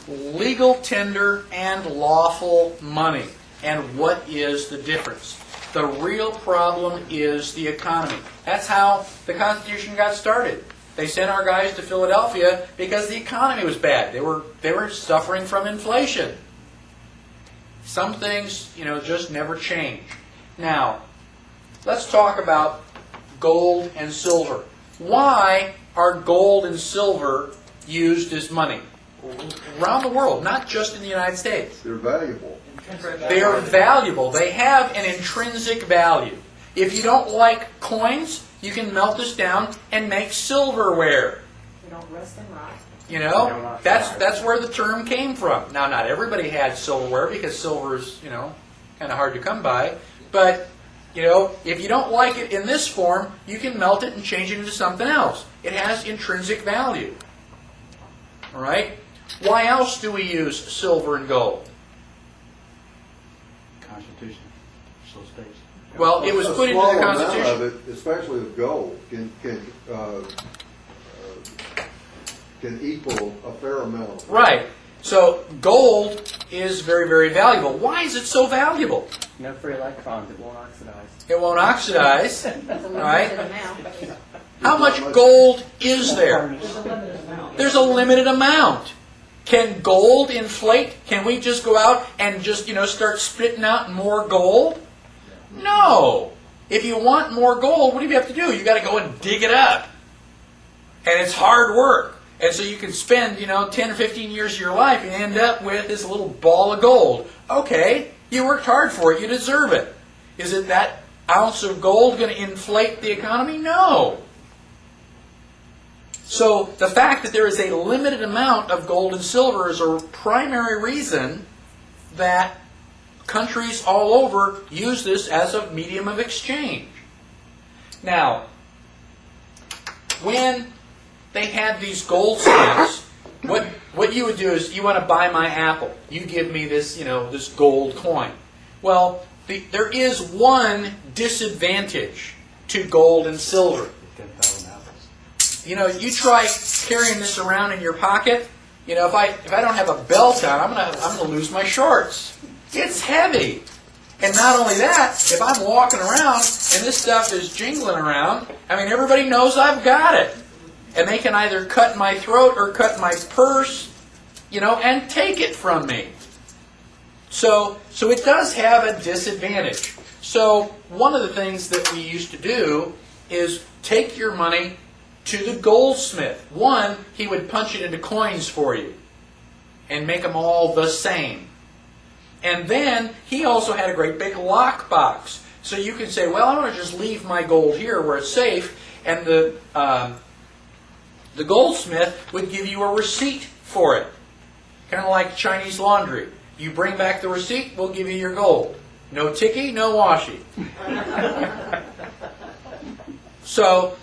legal tender and lawful money. And what is the difference? The real problem is the economy. That's how the Constitution got started. They sent our guys to Philadelphia because the economy was bad. They were suffering from inflation. Some things, just never change. Now, let's talk about gold and silver. Why are gold and silver used as money? Around the world, not just in the United States. They're valuable. They are valuable. They have an intrinsic value. If you don't like coins, you can melt this down and make silverware. They don't rust and rot. That's where the term came from. Now, not everybody had silverware because silver is, kind of hard to come by. But, if you don't like it in this form, you can melt it and change it into something else. It has intrinsic value. All right? Why else do we use silver and gold? Constitution so states. Well, it was put into the Constitution. A small amount of it, especially with gold, can equal a fair amount. Right. So gold is very, very valuable. Why is it so valuable? No free electrons. It won't oxidize. It won't oxidize. There's a Right. limited amount. How much gold is there? There's a limited amount. There's a limited amount. Can gold inflate? Can we just go out and just, start spitting out more gold? No. If you want more gold, what do you have to do? You got to go and dig it up. And it's hard work. And so you can spend, 10 or 15 years of your life and end up with this little ball of gold. Okay, you worked hard for it. You deserve it. Is it that ounce of gold going to inflate the economy? No. So the fact that there is a limited amount of gold and silver is a primary reason that countries all over use this as a medium of exchange. Now, when they had these goldsmiths, what you would do is, you want to buy my apple. You give me this, this gold coin. Well, there is one disadvantage to gold and silver. 10,000 apples. You try carrying this around in your pocket. If I don't have a belt on, I'm gonna lose my shorts. It's heavy. And not only that, if I'm walking around and this stuff is jingling around, everybody knows I've got it. And they can either cut my throat or cut my purse, and take it from me. So it does have a disadvantage. So one of the things that we used to do is take your money to the goldsmith. One, he would punch it into coins for you and make them all the same. And then he also had a great big lock box. So you can say, well, I want to just leave my gold here where it's safe. And the goldsmith would give you a receipt for it. Kind of like Chinese laundry. You bring back the receipt, we'll give you your gold. No ticky, no washi. So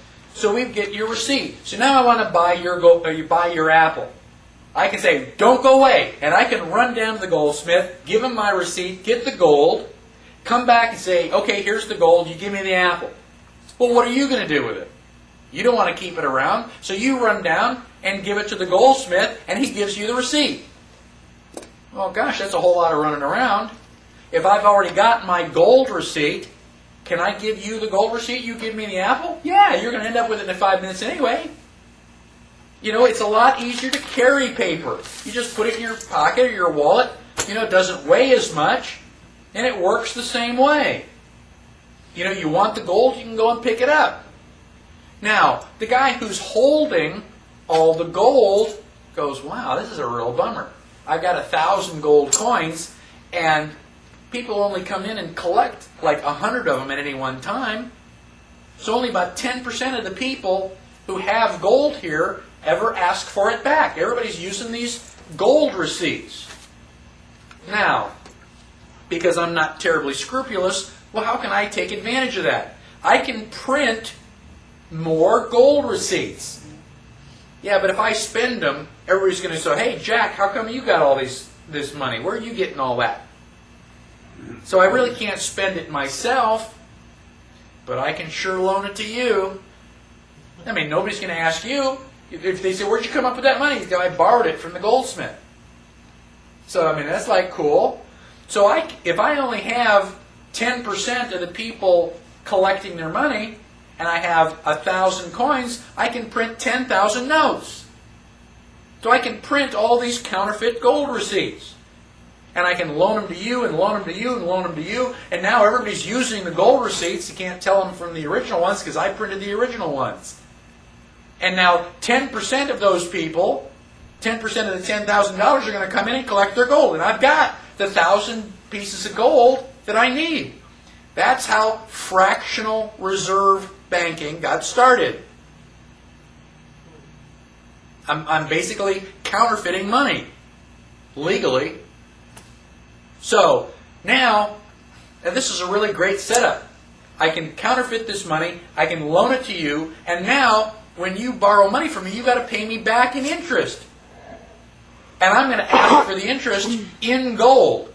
we get your receipt. So now I want to buy your gold, or you buy your apple. I can say, don't go away. And I can run down to the goldsmith, give him my receipt, get the gold, come back and say, okay, here's the gold, you give me the apple. Well, what are you going to do with it? You don't want to keep it around, so you run down and give it to the goldsmith, and he gives you the receipt. Well, gosh, that's a whole lot of running around. If I've already got my gold receipt, can I give you the gold receipt, you give me the apple? Yeah, you're going to end up with it in 5 minutes anyway. It's a lot easier to carry paper. You just put it in your pocket or your wallet. It doesn't weigh as much, and it works the same way. You want the gold, you can go and pick it up. Now, the guy who's holding all the gold goes, wow, this is a real bummer. I've got 1,000 gold coins, and people only come in and collect like 100 of them at any one time. So only about 10% of the people who have gold here ever ask for it back. Everybody's using these gold receipts. Now, because I'm not terribly scrupulous, well, how can I take advantage of that? I can print more gold receipts. Yeah, but if I spend them, everybody's going to say, hey, Jack, how come you got all this money? Where are you getting all that? So I really can't spend it myself, but I can sure loan it to you. Nobody's going to ask you. If they say, where'd you come up with that money? I borrowed it from the goldsmith. So, I mean, that's like cool. So if I only have 10% of the people collecting their money, and I have 1,000 coins, I can print 10,000 notes. So I can print all these counterfeit gold receipts. And I can loan them to you, and loan them to you, and loan them to you. And now everybody's using the gold receipts. You can't tell them from the original ones because I printed the original ones. And now 10% of those people, 10% of the $10,000 are going to come in and collect their gold. And I've got the 1,000 pieces of gold that I need. That's how fractional reserve banking got started. I'm basically counterfeiting money legally. So now, and this is a really great setup. I can counterfeit this money, I can loan it to you, and now when you borrow money from me, you've got to pay me back in interest. And I'm going to ask for the interest in gold.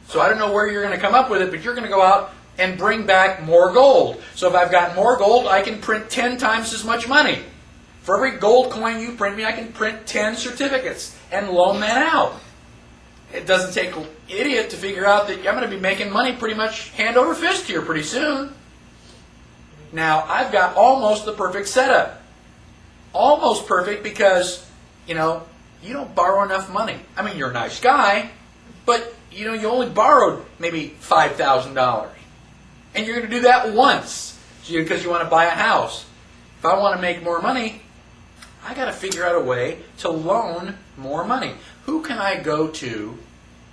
So I don't know where you're going to come up with it, but you're going to go out and bring back more gold. So if I've got more gold, I can print 10 times as much money. For every gold coin you print me, I can print 10 certificates and loan that out. It doesn't take an idiot to figure out that I'm going to be making money pretty much hand over fist here pretty soon. Now, I've got almost the perfect setup. Almost perfect because, you don't borrow enough money. I mean, you're a nice guy, but, you only borrowed maybe $5,000. And you're going to do that once because you want to buy a house. If I want to make more money, I got to figure out a way to loan more money. Who can I go to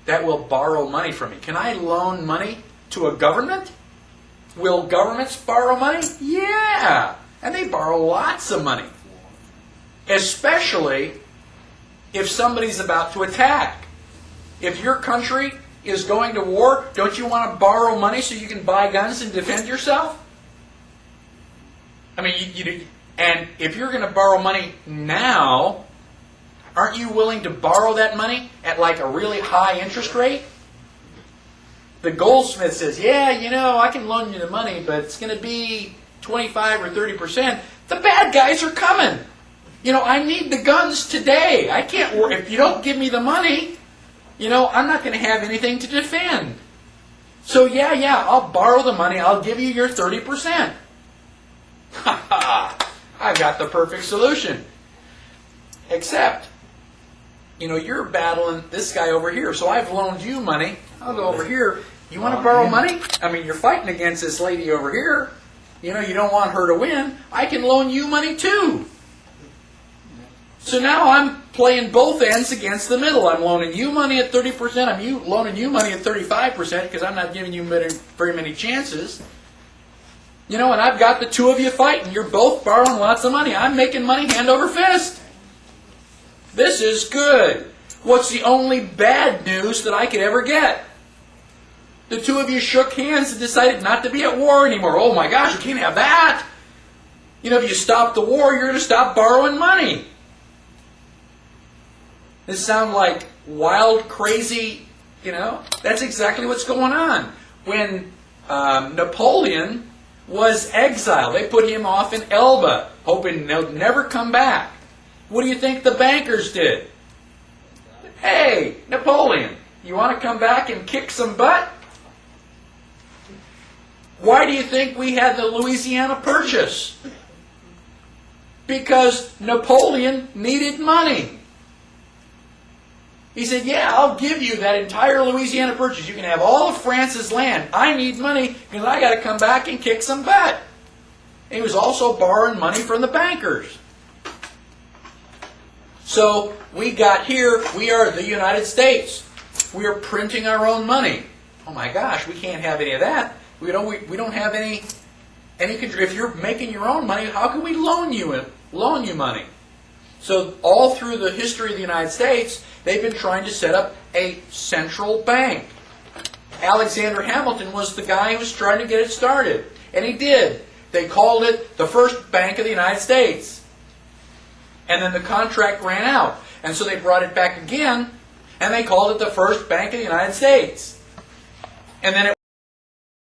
that will borrow money from me? Can I loan money to a government? Will governments borrow money? Yeah. And they borrow lots of money. Especially if somebody's about to attack. If your country is going to war, don't you want to borrow money so you can buy guns and defend yourself? I mean, and if you're going to borrow money now, aren't you willing to borrow that money at like a really high interest rate? The goldsmith says, yeah, I can loan you the money, but it's going to be 25 or 30%. The bad guys are coming. I need the guns today. I can't work. If you don't give me the money, I'm not going to have anything to defend. So yeah, I'll borrow the money. I'll give you your 30%. Ha ha! I've got the perfect solution. Except, you're battling this guy over here. So I've loaned you money. I'll go over here. You want to borrow money? I mean, you're fighting against this lady over here. You don't want her to win. I can loan you money too. So now I'm playing both ends against the middle. I'm loaning you money at 30%. I'm loaning you money at 35% because I'm not giving you very many chances. And I've got the two of you fighting. You're both borrowing lots of money. I'm making money hand over fist. This is good. What's the only bad news that I could ever get? The two of you shook hands and decided not to be at war anymore. Oh my gosh, you can't have that. If you stop the war, you're going to stop borrowing money. This sounds like wild, crazy, That's exactly what's going on. When Napoleon was exiled, they put him off in Elba, hoping they'll never come back. What do you think the bankers did? Hey, Napoleon, you want to come back and kick some butt? Why do you think we had the Louisiana Purchase? Because Napoleon needed money. He said, yeah, I'll give you that entire Louisiana Purchase. You can have all of France's land. I need money because I got to come back and kick some butt. And he was also borrowing money from the bankers. So we got here, we are the United States. We are printing our own money. Oh my gosh, we can't have any of that. We don't have any control. If you're making your own money, how can we loan you money? So all through the history of the United States, they've been trying to set up a central bank. Alexander Hamilton was the guy who was trying to get it started. And he did. They called it the first Bank of the United States. And then the contract ran out. And so they brought it back again, and they called it the first Bank of the United States. And then it